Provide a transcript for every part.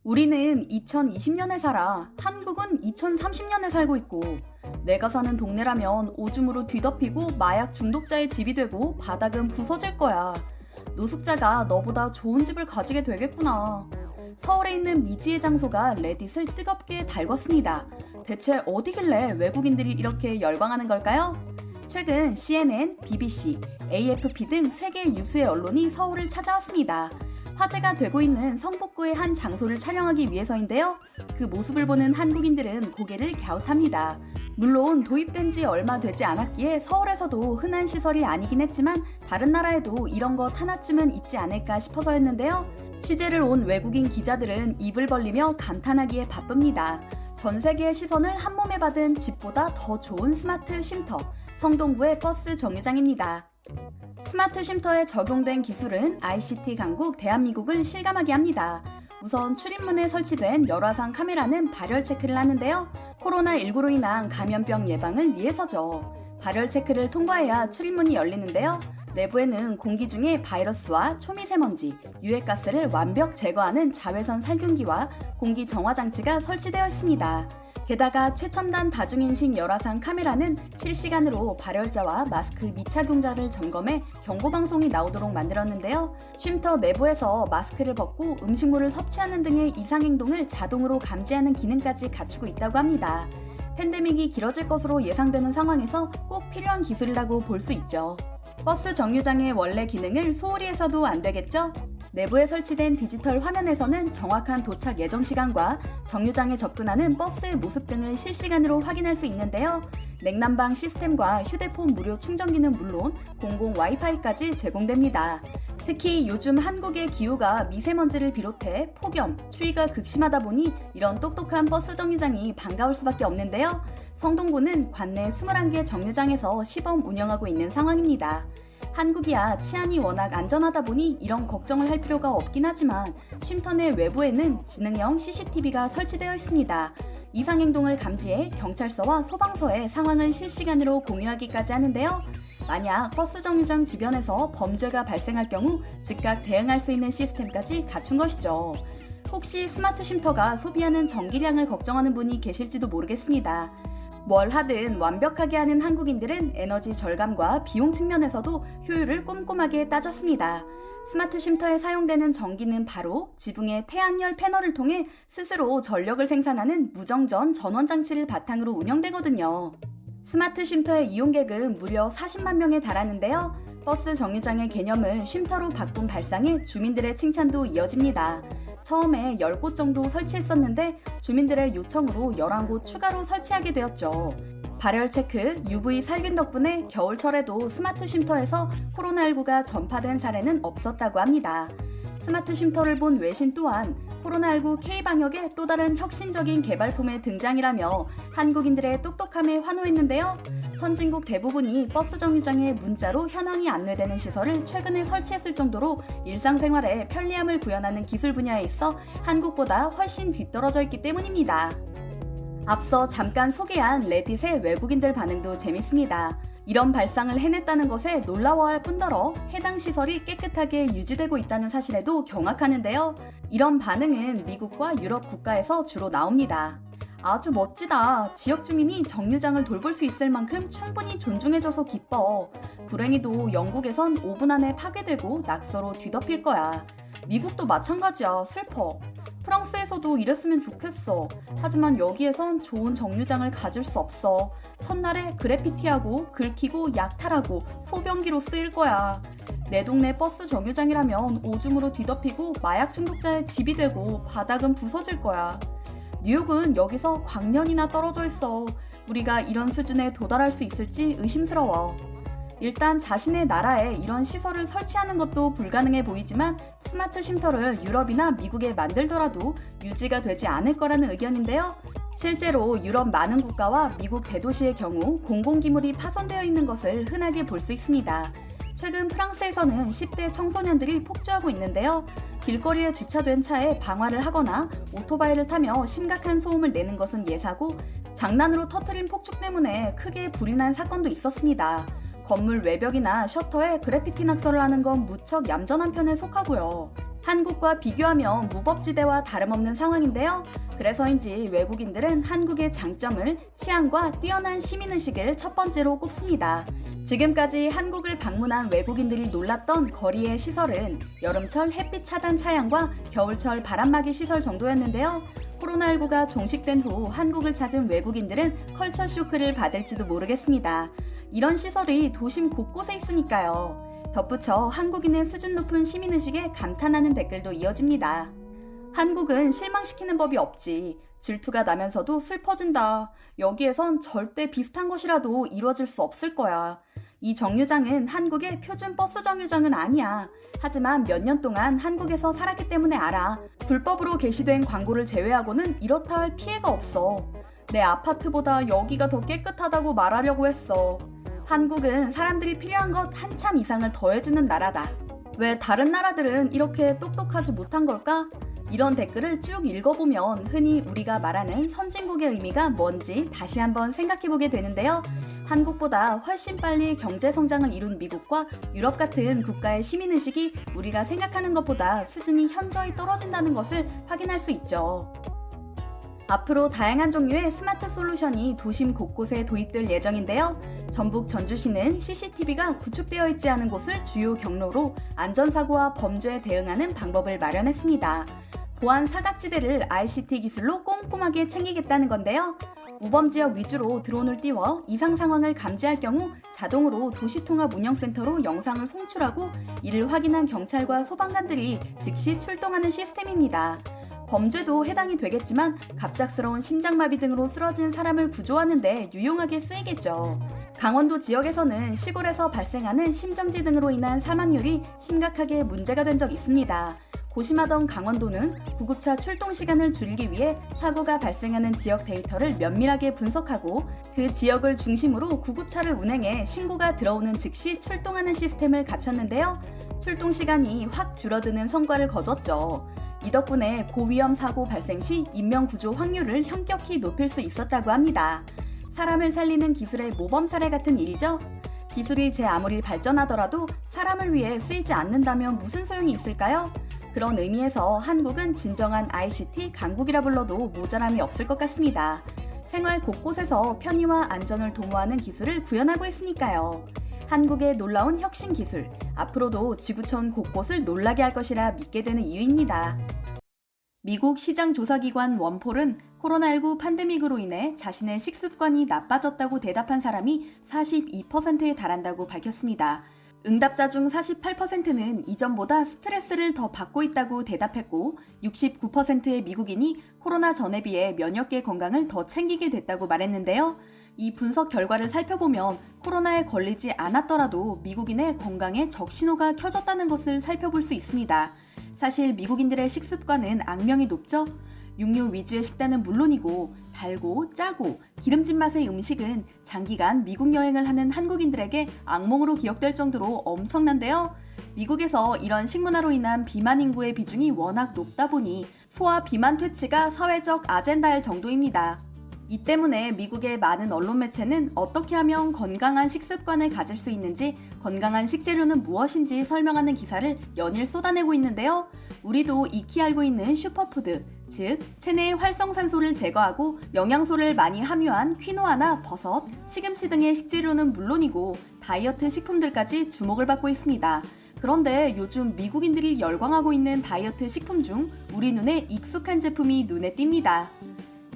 우리는 2020년에 살아. 한국은 2030년에 살고 있고, 내가 사는 동네라면 오줌으로 뒤덮이고 마약 중독자의 집이 되고 바닥은 부서질 거야. 노숙자가 너보다 좋은 집을 가지게 되겠구나. 서울에 있는 미지의 장소가 레딧을 뜨겁게 달궜습니다. 대체 어디길래 외국인들이 이렇게 열광하는 걸까요? 최근 CNN, BBC, AFP 등 세계 유수의 언론이 서울을 찾아왔습니다. 화제가 되고 있는 성북구의 한 장소를 촬영하기 위해서인데요. 그 모습을 보는 한국인들은 고개를 갸웃합니다. 물론 도입된 지 얼마 되지 않았기에 서울에서도 흔한 시설이 아니긴 했지만 다른 나라에도 이런 것 하나쯤은 있지 않을까 싶어서였는데요. 취재를 온 외국인 기자들은 입을 벌리며 감탄하기에 바쁩니다. 전 세계의 시선을 한 몸에 받은 집보다 더 좋은 스마트 쉼터, 성동구의 버스 정류장입니다. 스마트 쉼터에 적용된 기술은 ICT 강국 대한민국을 실감하게 합니다. 우선 출입문에 설치된 열화상 카메라는 발열 체크를 하는데요. 코로나19로 인한 감염병 예방을 위해서죠. 발열 체크를 통과해야 출입문이 열리는데요. 내부에는 공기 중에 바이러스와 초미세먼지, 유해가스를 완벽 제거하는 자외선 살균기와 공기 정화 장치가 설치되어 있습니다. 게다가 최첨단 다중인식 열화상 카메라는 실시간으로 발열자와 마스크 미착용자를 점검해 경고방송이 나오도록 만들었는데요. 쉼터 내부에서 마스크를 벗고 음식물을 섭취하는 등의 이상행동을 자동으로 감지하는 기능까지 갖추고 있다고 합니다. 팬데믹이 길어질 것으로 예상되는 상황에서 꼭 필요한 기술이라고 볼 수 있죠. 버스 정류장의 원래 기능을 소홀히 해서도 안 되겠죠? 내부에 설치된 디지털 화면에서는 정확한 도착 예정 시간과 정류장에 접근하는 버스의 모습 등을 실시간으로 확인할 수 있는데요. 냉난방 시스템과 휴대폰 무료 충전기는 물론 공공 와이파이까지 제공됩니다. 특히 요즘 한국의 기후가 미세먼지를 비롯해 폭염, 추위가 극심하다 보니 이런 똑똑한 버스 정류장이 반가울 수밖에 없는데요. 성동구는 관내 21개 정류장에서 시범 운영하고 있는 상황입니다. 한국이야 치안이 워낙 안전하다 보니 이런 걱정을 할 필요가 없긴 하지만 쉼터 내 외부에는 지능형 CCTV가 설치되어 있습니다. 이상행동을 감지해 경찰서와 소방서에 상황을 실시간으로 공유하기까지 하는데요. 만약 버스 정류장 주변에서 범죄가 발생할 경우 즉각 대응할 수 있는 시스템까지 갖춘 것이죠. 혹시 스마트 쉼터가 소비하는 전기량을 걱정하는 분이 계실지도 모르겠습니다. 뭘 하든 완벽하게 하는 한국인들은 에너지 절감과 비용 측면에서도 효율을 꼼꼼하게 따졌습니다. 스마트 쉼터에 사용되는 전기는 바로 지붕의 태양열 패널을 통해 스스로 전력을 생산하는 무정전 전원 장치를 바탕으로 운영되거든요. 스마트 쉼터의 이용객은 무려 40만 명에 달하는데요. 버스 정류장의 개념을 쉼터로 바꾼 발상에 주민들의 칭찬도 이어집니다. 처음에 10곳 정도 설치했었는데 주민들의 요청으로 11곳 추가로 설치하게 되었죠. 발열 체크, UV 살균 덕분에 겨울철에도 스마트 쉼터에서 코로나19가 전파된 사례는 없었다고 합니다. 스마트 쉼터를 본 외신 또한 코로나19 K방역의 또 다른 혁신적인 개발품의 등장이라며 한국인들의 똑똑함에 환호했는데요. 선진국 대부분이 버스 정류장에 문자로 현황이 안내되는 시설을 최근에 설치했을 정도로 일상생활에 편리함을 구현하는 기술 분야에 있어 한국보다 훨씬 뒤떨어져 있기 때문입니다. 앞서 잠깐 소개한 레딧의 외국인들 반응도 재밌습니다. 이런 발상을 해냈다는 것에 놀라워할 뿐더러 해당 시설이 깨끗하게 유지되고 있다는 사실에도 경악하는데요. 이런 반응은 미국과 유럽 국가에서 주로 나옵니다. 아주 멋지다. 지역 주민이 정류장을 돌볼 수 있을 만큼 충분히 존중해줘서 기뻐. 불행히도 영국에선 5분 안에 파괴되고 낙서로 뒤덮일 거야. 미국도 마찬가지야. 슬퍼. 프랑스에서도 이랬으면 좋겠어. 하지만 여기에선 좋은 정류장을 가질 수 없어. 첫날에 그래피티하고 긁히고 약탈하고 소변기로 쓰일 거야. 내 동네 버스 정류장이라면 오줌으로 뒤덮이고 마약 중독자의 집이 되고 바닥은 부서질 거야. 뉴욕은 여기서 광년이나 떨어져 있어. 우리가 이런 수준에 도달할 수 있을지 의심스러워. 일단 자신의 나라에 이런 시설을 설치하는 것도 불가능해 보이지만 스마트 쉼터를 유럽이나 미국에 만들더라도 유지가 되지 않을 거라는 의견인데요. 실제로 유럽 많은 국가와 미국 대도시의 경우 공공기물이 파손되어 있는 것을 흔하게 볼 수 있습니다. 최근 프랑스에서는 10대 청소년들이 폭주하고 있는데요. 길거리에 주차된 차에 방화를 하거나 오토바이를 타며 심각한 소음을 내는 것은 예사고 장난으로 터뜨린 폭죽 때문에 크게 불이 난 사건도 있었습니다. 건물 외벽이나 셔터에 그래피티 낙서를 하는 건 무척 얌전한 편에 속하고요. 한국과 비교하면 무법지대와 다름없는 상황인데요. 그래서인지 외국인들은 한국의 장점을 치안과 뛰어난 시민의식을 첫 번째로 꼽습니다. 지금까지 한국을 방문한 외국인들이 놀랐던 거리의 시설은 여름철 햇빛 차단 차량과 겨울철 바람막이 시설 정도였는데요. 코로나19가 종식된 후 한국을 찾은 외국인들은 컬처 쇼크를 받을지도 모르겠습니다. 이런 시설이 도심 곳곳에 있으니까요. 덧붙여 한국인의 수준 높은 시민의식에 감탄하는 댓글도 이어집니다. 한국은 실망시키는 법이 없지. 질투가 나면서도 슬퍼진다. 여기에선 절대 비슷한 것이라도 이루어질 수 없을 거야. 이 정류장은 한국의 표준 버스 정류장은 아니야. 하지만 몇 년 동안 한국에서 살았기 때문에 알아. 불법으로 게시된 광고를 제외하고는 이렇다 할 피해가 없어. 내 아파트보다 여기가 더 깨끗하다고 말하려고 했어. 한국은 사람들이 필요한 것 한참 이상을 더해주는 나라다. 왜 다른 나라들은 이렇게 똑똑하지 못한 걸까? 이런 댓글을 쭉 읽어보면 흔히 우리가 말하는 선진국의 의미가 뭔지 다시 한번 생각해보게 되는데요. 한국보다 훨씬 빨리 경제성장을 이룬 미국과 유럽 같은 국가의 시민의식이 우리가 생각하는 것보다 수준이 현저히 떨어진다는 것을 확인할 수 있죠. 앞으로 다양한 종류의 스마트 솔루션이 도심 곳곳에 도입될 예정인데요. 전북 전주시는 CCTV가 구축되어 있지 않은 곳을 주요 경로로 안전사고와 범죄에 대응하는 방법을 마련했습니다. 보안 사각지대를 ICT 기술로 꼼꼼하게 챙기겠다는 건데요. 우범지역 위주로 드론을 띄워 이상 상황을 감지할 경우 자동으로 도시통합운영센터로 영상을 송출하고 이를 확인한 경찰과 소방관들이 즉시 출동하는 시스템입니다. 범죄도 해당이 되겠지만 갑작스러운 심장마비 등으로 쓰러진 사람을 구조하는 데 유용하게 쓰이겠죠. 강원도 지역에서는 시골에서 발생하는 심정지 등으로 인한 사망률이 심각하게 문제가 된 적 있습니다. 고심하던 강원도는 구급차 출동 시간을 줄이기 위해 사고가 발생하는 지역 데이터를 면밀하게 분석하고 그 지역을 중심으로 구급차를 운행해 신고가 들어오는 즉시 출동하는 시스템을 갖췄는데요. 출동 시간이 확 줄어드는 성과를 거뒀죠. 이 덕분에 고위험 사고 발생 시 인명구조 확률을 현격히 높일 수 있었다고 합니다. 사람을 살리는 기술의 모범 사례 같은 일이죠. 기술이 제 아무리 발전하더라도 사람을 위해 쓰이지 않는다면 무슨 소용이 있을까요? 그런 의미에서 한국은 진정한 ICT 강국이라 불러도 모자람이 없을 것 같습니다. 생활 곳곳에서 편의와 안전을 도모하는 기술을 구현하고 있으니까요. 한국의 놀라운 혁신 기술, 앞으로도 지구촌 곳곳을 놀라게 할 것이라 믿게 되는 이유입니다. 미국 시장조사기관 원폴은 코로나19 팬데믹으로 인해 자신의 식습관이 나빠졌다고 대답한 사람이 42%에 달한다고 밝혔습니다. 응답자 중 48%는 이전보다 스트레스를 더 받고 있다고 대답했고 69%의 미국인이 코로나 전에 비해 면역계 건강을 더 챙기게 됐다고 말했는데요. 이 분석 결과를 살펴보면 코로나에 걸리지 않았더라도 미국인의 건강에 적신호가 켜졌다는 것을 살펴볼 수 있습니다. 사실 미국인들의 식습관은 악명이 높죠? 육류 위주의 식단은 물론이고 달고 짜고 기름진 맛의 음식은 장기간 미국 여행을 하는 한국인들에게 악몽으로 기억될 정도로 엄청난데요. 미국에서 이런 식문화로 인한 비만 인구의 비중이 워낙 높다 보니 소아 비만 퇴치가 사회적 아젠다일 정도입니다. 이 때문에 미국의 많은 언론 매체는 어떻게 하면 건강한 식습관을 가질 수 있는지, 건강한 식재료는 무엇인지 설명하는 기사를 연일 쏟아내고 있는데요. 우리도 익히 알고 있는 슈퍼푸드, 즉 체내의 활성산소를 제거하고 영양소를 많이 함유한 퀴노아나 버섯, 시금치 등의 식재료는 물론이고 다이어트 식품들까지 주목을 받고 있습니다. 그런데 요즘 미국인들이 열광하고 있는 다이어트 식품 중 우리 눈에 익숙한 제품이 눈에 띕니다.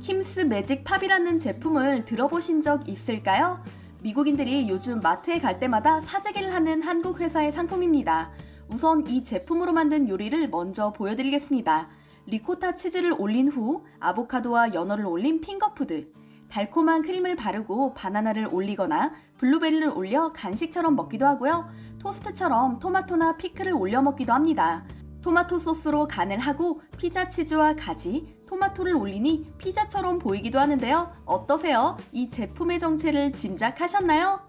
킴스 매직 팝이라는 제품을 들어보신 적 있을까요? 미국인들이 요즘 마트에 갈 때마다 사재기를 하는 한국 회사의 상품입니다. 우선 이 제품으로 만든 요리를 먼저 보여드리겠습니다. 리코타 치즈를 올린 후 아보카도와 연어를 올린 핑거푸드, 달콤한 크림을 바르고 바나나를 올리거나 블루베리를 올려 간식처럼 먹기도 하고요. 토스트처럼 토마토나 피클을 올려 먹기도 합니다. 토마토 소스로 간을 하고 피자 치즈와 가지, 토마토를 올리니 피자처럼 보이기도 하는데요. 어떠세요? 이 제품의 정체를 짐작하셨나요?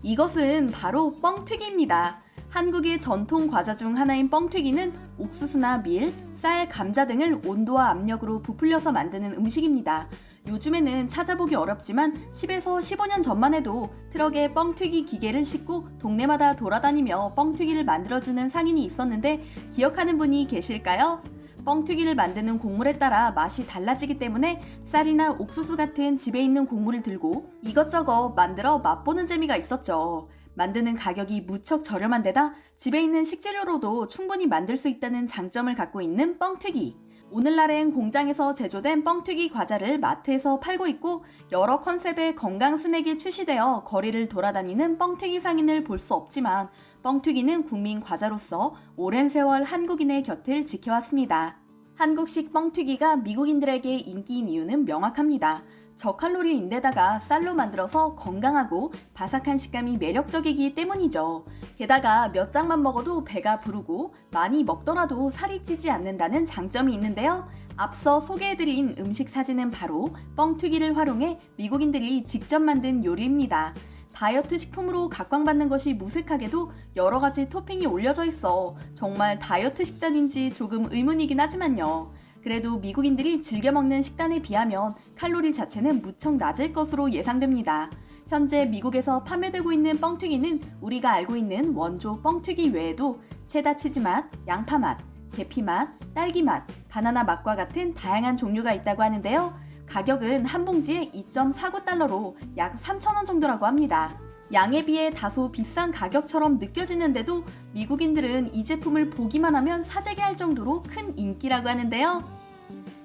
이것은 바로 뻥튀기입니다. 한국의 전통 과자 중 하나인 뻥튀기는 옥수수나 밀, 쌀, 감자 등을 온도와 압력으로 부풀려서 만드는 음식입니다. 요즘에는 찾아보기 어렵지만 10에서 15년 전만 해도 트럭에 뻥튀기 기계를 싣고 동네마다 돌아다니며 뻥튀기를 만들어주는 상인이 있었는데 기억하는 분이 계실까요? 뻥튀기를 만드는 곡물에 따라 맛이 달라지기 때문에 쌀이나 옥수수 같은 집에 있는 곡물을 들고 이것저것 만들어 맛보는 재미가 있었죠. 만드는 가격이 무척 저렴한 데다 집에 있는 식재료로도 충분히 만들 수 있다는 장점을 갖고 있는 뻥튀기. 오늘날엔 공장에서 제조된 뻥튀기 과자를 마트에서 팔고 있고 여러 컨셉의 건강 스낵이 출시되어 거리를 돌아다니는 뻥튀기 상인을 볼 수 없지만 뻥튀기는 국민 과자로서 오랜 세월 한국인의 곁을 지켜왔습니다. 한국식 뻥튀기가 미국인들에게 인기인 이유는 명확합니다. 저칼로리인데다가 쌀로 만들어서 건강하고 바삭한 식감이 매력적이기 때문이죠. 게다가 몇 장만 먹어도 배가 부르고 많이 먹더라도 살이 찌지 않는다는 장점이 있는데요. 앞서 소개해드린 음식 사진은 바로 뻥튀기를 활용해 미국인들이 직접 만든 요리입니다. 다이어트 식품으로 각광받는 것이 무색하게도 여러 가지 토핑이 올려져 있어 정말 다이어트 식단인지 조금 의문이긴 하지만요. 그래도 미국인들이 즐겨 먹는 식단에 비하면 칼로리 자체는 무척 낮을 것으로 예상됩니다. 현재 미국에서 판매되고 있는 뻥튀기는 우리가 알고 있는 원조 뻥튀기 외에도 체다 치즈 맛, 양파 맛, 계피 맛, 딸기 맛, 바나나 맛과 같은 다양한 종류가 있다고 하는데요. 가격은 한 봉지에 2.49달러로 약 3,000원 정도라고 합니다. 양에 비해 다소 비싼 가격처럼 느껴지는데도 미국인들은 이 제품을 보기만 하면 사재기 할 정도로 큰 인기라고 하는데요.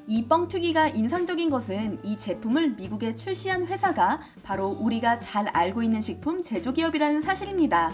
이 뻥튀기가 인상적인 것은 이 제품을 미국에 출시한 회사가 바로 우리가 잘 알고 있는 식품 제조기업이라는 사실입니다.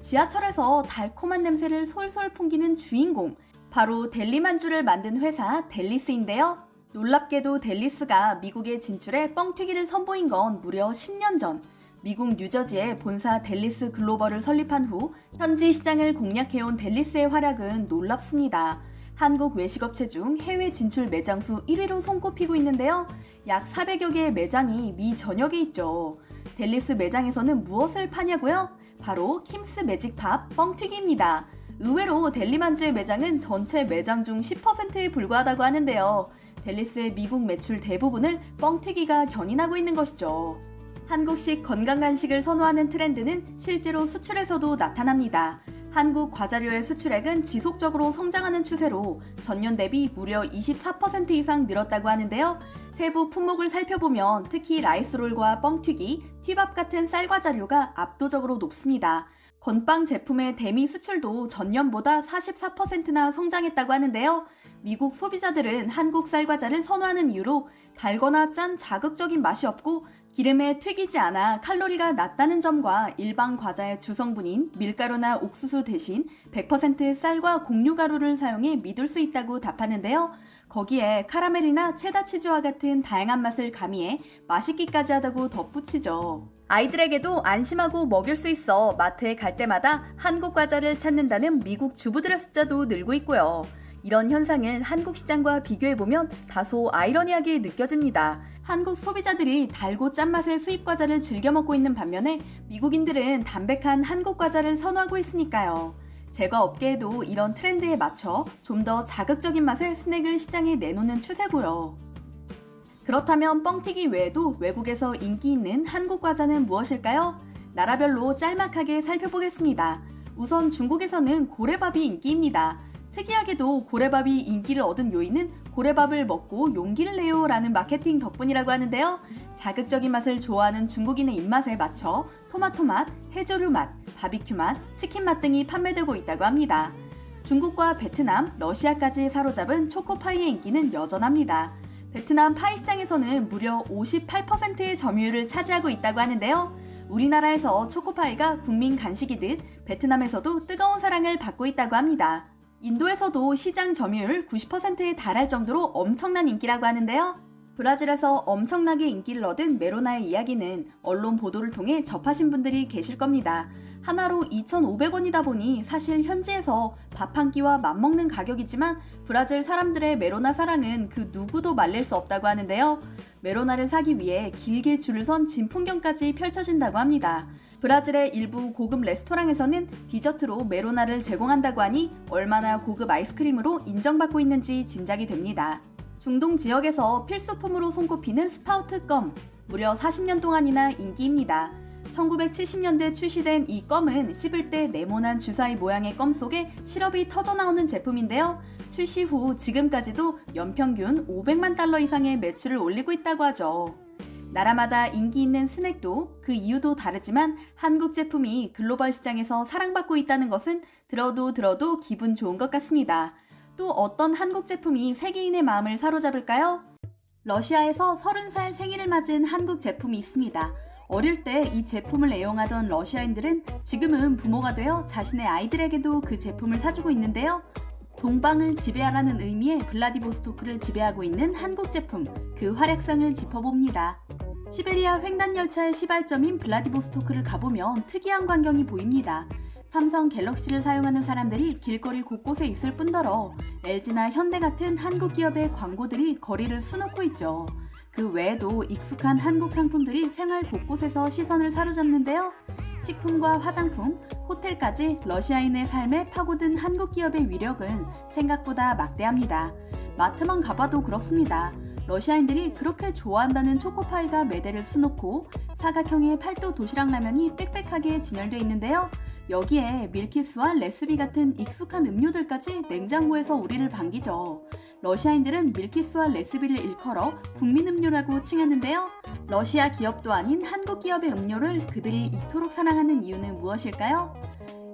지하철에서 달콤한 냄새를 솔솔 풍기는 주인공, 바로 델리만주를 만든 회사 델리스인데요. 놀랍게도 델리스가 미국에 진출해 뻥튀기를 선보인 건 무려 10년 전. 미국 뉴저지에 본사 델리스 글로벌을 설립한 후 현지 시장을 공략해온 델리스의 활약은 놀랍습니다. 한국 외식업체 중 해외 진출 매장 수 1위로 손꼽히고 있는데요. 약 400여 개의 매장이 미 전역에 있죠. 델리스 매장에서는 무엇을 파냐고요? 바로 킴스 매직팝 뻥튀기입니다. 의외로 델리만주의 매장은 전체 매장 중 10%에 불과하다고 하는데요. 델리스의 미국 매출 대부분을 뻥튀기가 견인하고 있는 것이죠. 한국식 건강 간식을 선호하는 트렌드는 실제로 수출에서도 나타납니다. 한국 과자류의 수출액은 지속적으로 성장하는 추세로 전년 대비 무려 24% 이상 늘었다고 하는데요. 세부 품목을 살펴보면 특히 라이스롤과 뻥튀기, 튀밥 같은 쌀과자류가 압도적으로 높습니다. 건빵 제품의 대미 수출도 전년보다 44%나 성장했다고 하는데요. 미국 소비자들은 한국 쌀과자를 선호하는 이유로 달거나 짠 자극적인 맛이 없고 기름에 튀기지 않아 칼로리가 낮다는 점과 일반 과자의 주성분인 밀가루나 옥수수 대신 100% 쌀과 곡류가루를 사용해 믿을 수 있다고 답하는데요. 거기에 카라멜이나 체다 치즈와 같은 다양한 맛을 가미해 맛있기까지 하다고 덧붙이죠. 아이들에게도 안심하고 먹일 수 있어 마트에 갈 때마다 한국 과자를 찾는다는 미국 주부들의 숫자도 늘고 있고요. 이런 현상을 한국 시장과 비교해보면 다소 아이러니하게 느껴집니다. 한국 소비자들이 달고 짠맛의 수입 과자를 즐겨 먹고 있는 반면에 미국인들은 담백한 한국 과자를 선호하고 있으니까요. 제과 업계에도 이런 트렌드에 맞춰 좀 더 자극적인 맛의 스낵을 시장에 내놓는 추세고요. 그렇다면 뻥튀기 외에도 외국에서 인기 있는 한국 과자는 무엇일까요? 나라별로 짤막하게 살펴보겠습니다. 우선 중국에서는 고래밥이 인기입니다. 특이하게도 고래밥이 인기를 얻은 요인은 고래밥을 먹고 용기를 내요 라는 마케팅 덕분이라고 하는데요. 자극적인 맛을 좋아하는 중국인의 입맛에 맞춰 토마토 맛, 해조류 맛, 바비큐 맛, 치킨 맛 등이 판매되고 있다고 합니다. 중국과 베트남, 러시아까지 사로잡은 초코파이의 인기는 여전합니다. 베트남 파이 시장에서는 무려 58%의 점유율을 차지하고 있다고 하는데요. 우리나라에서 초코파이가 국민 간식이듯 베트남에서도 뜨거운 사랑을 받고 있다고 합니다. 인도에서도 시장 점유율 90%에 달할 정도로 엄청난 인기라고 하는데요. 브라질에서 엄청나게 인기를 얻은 메로나의 이야기는 언론 보도를 통해 접하신 분들이 계실 겁니다. 하나로 2,500원이다 보니 사실 현지에서 밥 한 끼와 맞먹는 가격이지만 브라질 사람들의 메로나 사랑은 그 누구도 말릴 수 없다고 하는데요. 메로나를 사기 위해 길게 줄을 선 진풍경까지 펼쳐진다고 합니다. 브라질의 일부 고급 레스토랑에서는 디저트로 메로나를 제공한다고 하니 얼마나 고급 아이스크림으로 인정받고 있는지 짐작이 됩니다. 중동 지역에서 필수품으로 손꼽히는 스파우트 껌, 무려 40년 동안이나 인기입니다. 1970년대 출시된 이 껌은 씹을 때 네모난 주사위 모양의 껌 속에 시럽이 터져나오는 제품인데요. 출시 후 지금까지도 연평균 500만 달러 이상의 매출을 올리고 있다고 하죠. 나라마다 인기 있는 스낵도 그 이유도 다르지만 한국 제품이 글로벌 시장에서 사랑받고 있다는 것은 들어도 기분 좋은 것 같습니다. 또 어떤 한국 제품이 세계인의 마음을 사로잡을까요? 러시아에서 30살 생일을 맞은 한국 제품이 있습니다. 어릴 때 이 제품을 애용하던 러시아인들은 지금은 부모가 되어 자신의 아이들에게도 그 제품을 사주고 있는데요. 동방을 지배하라는 의미의 블라디보스토크를 지배하고 있는 한국 제품, 그 활약상을 짚어봅니다. 시베리아 횡단열차의 시발점인 블라디보스토크를 가보면 특이한 광경이 보입니다. 삼성 갤럭시를 사용하는 사람들이 길거리 곳곳에 있을 뿐더러 LG나 현대 같은 한국 기업의 광고들이 거리를 수놓고 있죠. 그 외에도 익숙한 한국 상품들이 생활 곳곳에서 시선을 사로잡는데요. 식품과 화장품, 호텔까지 러시아인의 삶에 파고든 한국 기업의 위력은 생각보다 막대합니다. 마트만 가봐도 그렇습니다. 러시아인들이 그렇게 좋아한다는 초코파이가 매대를 수놓고 사각형의 팔도 도시락 라면이 빽빽하게 진열되어 있는데요. 여기에 밀키스와 레스비 같은 익숙한 음료들까지 냉장고에서 우리를 반기죠. 러시아인들은 밀키스와 레스비를 일컬어 국민 음료라고 칭하는데요. 러시아 기업도 아닌 한국 기업의 음료를 그들이 이토록 사랑하는 이유는 무엇일까요?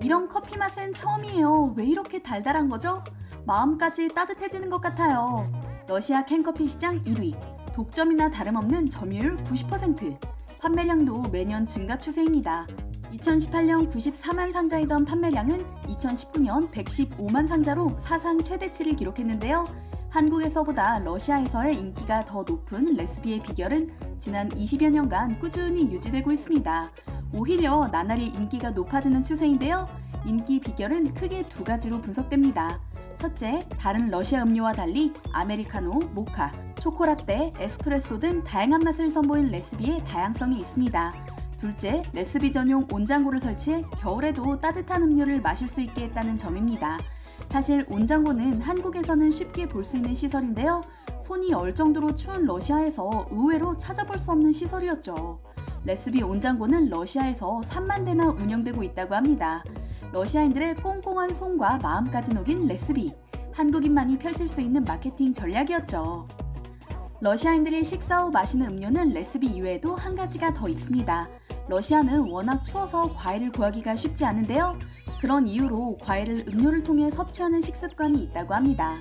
이런 커피 맛은 처음이에요. 왜 이렇게 달달한 거죠? 마음까지 따뜻해지는 것 같아요. 러시아 캔커피 시장 1위, 독점이나 다름없는 점유율 90%, 판매량도 매년 증가 추세입니다. 2018년 94만 상자이던 판매량은 2019년 115만 상자로 사상 최대치를 기록했는데요. 한국에서보다 러시아에서의 인기가 더 높은 레스비의 비결은 지난 20여 년간 꾸준히 유지되고 있습니다. 오히려 나날이 인기가 높아지는 추세인데요. 인기 비결은 크게 두 가지로 분석됩니다. 첫째, 다른 러시아 음료와 달리 아메리카노, 모카, 초코라떼, 에스프레소 등 다양한 맛을 선보인 레스비의 다양성이 있습니다. 둘째, 레스비 전용 온장고를 설치해 겨울에도 따뜻한 음료를 마실 수 있게 했다는 점입니다. 사실 온장고는 한국에서는 쉽게 볼 수 있는 시설인데요. 손이 얼 정도로 추운 러시아에서 의외로 찾아볼 수 없는 시설이었죠. 레스비 온장고는 러시아에서 3만 대나 운영되고 있다고 합니다. 러시아인들의 꽁꽁한 손과 마음까지 녹인 레스비, 한국인만이 펼칠 수 있는 마케팅 전략이었죠. 러시아인들이 식사 후 마시는 음료는 레스비 이외에도 한 가지가 더 있습니다. 러시아는 워낙 추워서 과일을 구하기가 쉽지 않은데요. 그런 이유로 과일을 음료를 통해 섭취하는 식습관이 있다고 합니다.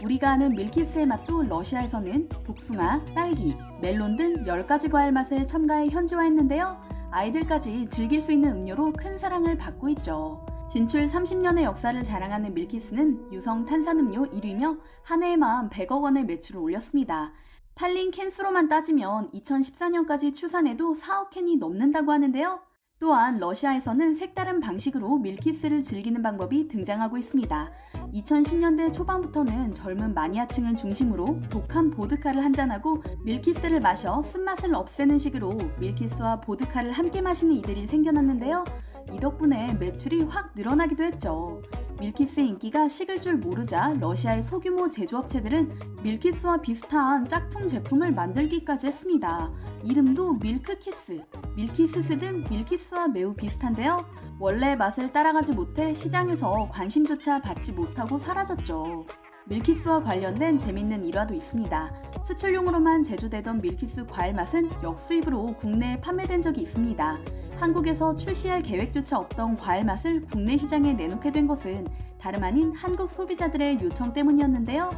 우리가 아는 밀키스의 맛도 러시아에서는 복숭아, 딸기, 멜론 등 10가지 과일 맛을 첨가해 현지화했는데요. 아이들까지 즐길 수 있는 음료로 큰 사랑을 받고 있죠. 진출 30년의 역사를 자랑하는 밀키스는 유성 탄산음료 1위며 한 해에만 100억 원의 매출을 올렸습니다. 팔린 캔수로만 따지면 2014년까지 추산해도 4억 캔이 넘는다고 하는데요. 또한 러시아에서는 색다른 방식으로 밀키스를 즐기는 방법이 등장하고 있습니다. 2010년대 초반부터는 젊은 마니아층을 중심으로 독한 보드카를 한잔하고 밀키스를 마셔 쓴맛을 없애는 식으로 밀키스와 보드카를 함께 마시는 이들이 생겨났는데요. 이 덕분에 매출이 확 늘어나기도 했죠. 밀키스의 인기가 식을 줄 모르자 러시아의 소규모 제조업체들은 밀키스와 비슷한 짝퉁 제품을 만들기까지 했습니다. 이름도 밀크키스, 밀키스스 등 밀키스와 매우 비슷한데요. 원래의 맛을 따라가지 못해 시장에서 관심조차 받지 못하고 사라졌죠. 밀키스와 관련된 재밌는 일화도 있습니다. 수출용으로만 제조되던 밀키스 과일 맛은 역수입으로 국내에 판매된 적이 있습니다. 한국에서 출시할 계획조차 없던 과일 맛을 국내 시장에 내놓게 된 것은 다름 아닌 한국 소비자들의 요청 때문이었는데요.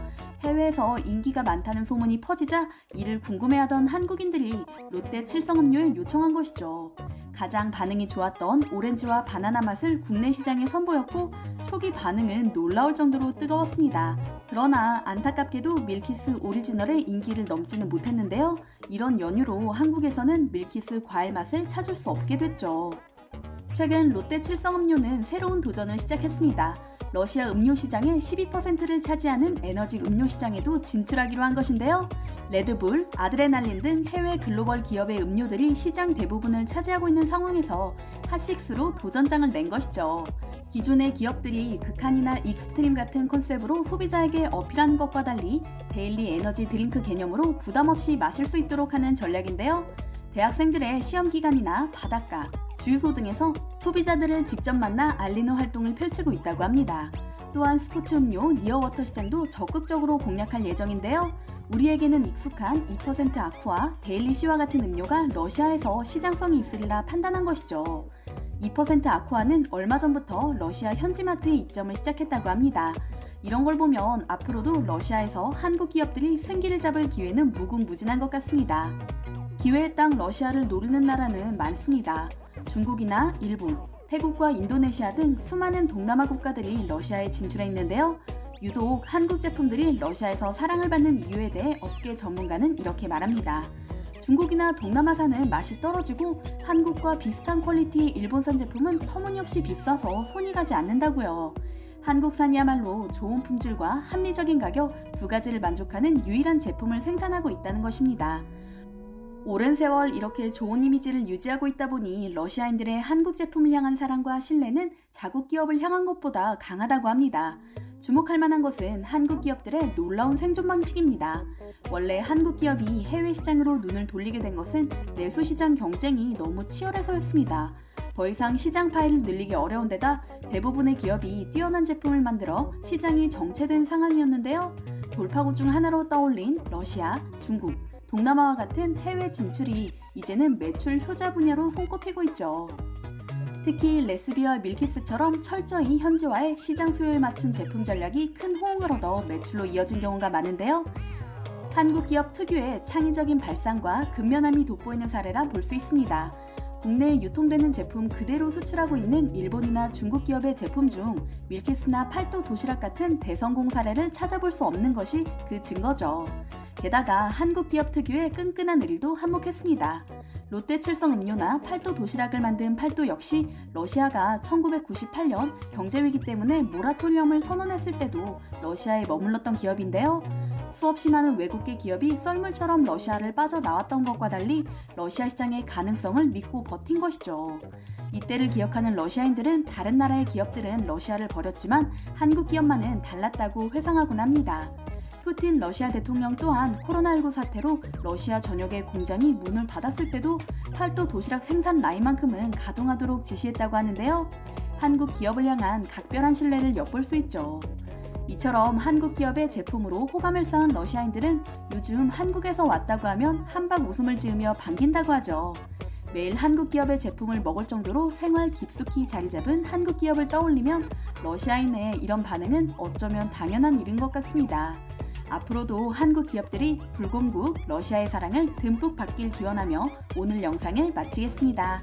해외에서 인기가 많다는 소문이 퍼지자 이를 궁금해하던 한국인들이 롯데 칠성음료에 요청한 것이죠. 가장 반응이 좋았던 오렌지와 바나나 맛을 국내 시장에 선보였고 초기 반응은 놀라울 정도로 뜨거웠습니다. 그러나 안타깝게도 밀키스 오리지널의 인기를 넘지는 못했는데요. 이런 연유로 한국에서는 밀키스 과일 맛을 찾을 수 없게 됐죠. 최근 롯데 칠성음료는 새로운 도전을 시작했습니다. 러시아 음료 시장의 12%를 차지하는 에너지 음료 시장에도 진출하기로 한 것인데요. 레드불, 아드레날린 등 해외 글로벌 기업의 음료들이 시장 대부분을 차지하고 있는 상황에서 핫식스로 도전장을 낸 것이죠. 기존의 기업들이 극한이나 익스트림 같은 컨셉으로 소비자에게 어필하는 것과 달리 데일리 에너지 드링크 개념으로 부담 없이 마실 수 있도록 하는 전략인데요. 대학생들의 시험 기간이나 바닷가, 주유소 등에서 소비자들을 직접 만나 알리는 활동을 펼치고 있다고 합니다. 또한 스포츠 음료 니어워터 시장도 적극적으로 공략할 예정인데요. 우리에게는 익숙한 2% 아쿠아, 데일리 시와 같은 음료가 러시아에서 시장성이 있으리라 판단한 것이죠. 2% 아쿠아는 얼마 전부터 러시아 현지마트에 입점을 시작했다고 합니다. 이런 걸 보면 앞으로도 러시아에서 한국 기업들이 승기를 잡을 기회는 무궁무진한 것 같습니다. 기회의 땅 러시아를 노리는 나라는 많습니다. 중국이나 일본, 태국과 인도네시아 등 수많은 동남아 국가들이 러시아에 진출해 있는데요. 유독 한국 제품들이 러시아에서 사랑을 받는 이유에 대해 업계 전문가는 이렇게 말합니다. 중국이나 동남아산은 맛이 떨어지고 한국과 비슷한 퀄리티의 일본산 제품은 터무니없이 비싸서 손이 가지 않는다고요. 한국산이야말로 좋은 품질과 합리적인 가격 두 가지를 만족하는 유일한 제품을 생산하고 있다는 것입니다. 오랜 세월 이렇게 좋은 이미지를 유지하고 있다 보니 러시아인들의 한국 제품을 향한 사랑과 신뢰는 자국 기업을 향한 것보다 강하다고 합니다. 주목할 만한 것은 한국 기업들의 놀라운 생존 방식입니다. 원래 한국 기업이 해외 시장으로 눈을 돌리게 된 것은 내수 시장 경쟁이 너무 치열해서였습니다. 더 이상 시장 파일을 늘리기 어려운 데다 대부분의 기업이 뛰어난 제품을 만들어 시장이 정체된 상황이었는데요. 돌파구 중 하나로 떠올린 러시아, 중국, 동남아와 같은 해외 진출이 이제는 매출 효자 분야로 손꼽히고 있죠. 특히 레스비와 밀키스처럼 철저히 현지화해 시장 수요에 맞춘 제품 전략이 큰 호응을 얻어 매출로 이어진 경우가 많은데요. 한국 기업 특유의 창의적인 발상과 근면함이 돋보이는 사례라 볼 수 있습니다. 국내에 유통되는 제품 그대로 수출하고 있는 일본이나 중국 기업의 제품 중 밀키스나 팔도 도시락 같은 대성공 사례를 찾아볼 수 없는 것이 그 증거죠. 게다가 한국 기업 특유의 끈끈한 의리도 한몫했습니다. 롯데 칠성 음료나 팔도 도시락을 만든 팔도 역시 러시아가 1998년 경제위기 때문에 모라토리엄을 선언했을 때도 러시아에 머물렀던 기업인데요. 수없이 많은 외국계 기업이 썰물처럼 러시아를 빠져나왔던 것과 달리 러시아 시장의 가능성을 믿고 버틴 것이죠. 이때를 기억하는 러시아인들은 다른 나라의 기업들은 러시아를 버렸지만 한국 기업만은 달랐다고 회상하곤 합니다. 푸틴 러시아 대통령 또한 코로나19 사태로 러시아 전역의 공장이 문을 닫았을 때도 팔도 도시락 생산 라인만큼은 가동하도록 지시했다고 하는데요. 한국 기업을 향한 각별한 신뢰를 엿볼 수 있죠. 이처럼 한국 기업의 제품으로 호감을 쌓은 러시아인들은 요즘 한국에서 왔다고 하면 한박 웃음을 지으며 반긴다고 하죠. 매일 한국 기업의 제품을 먹을 정도로 생활 깊숙이 자리 잡은 한국 기업을 떠올리면 러시아인의 이런 반응은 어쩌면 당연한 일인 것 같습니다. 앞으로도 한국 기업들이 불공국 러시아의 사랑을 듬뿍 받길 기원하며 오늘 영상을 마치겠습니다.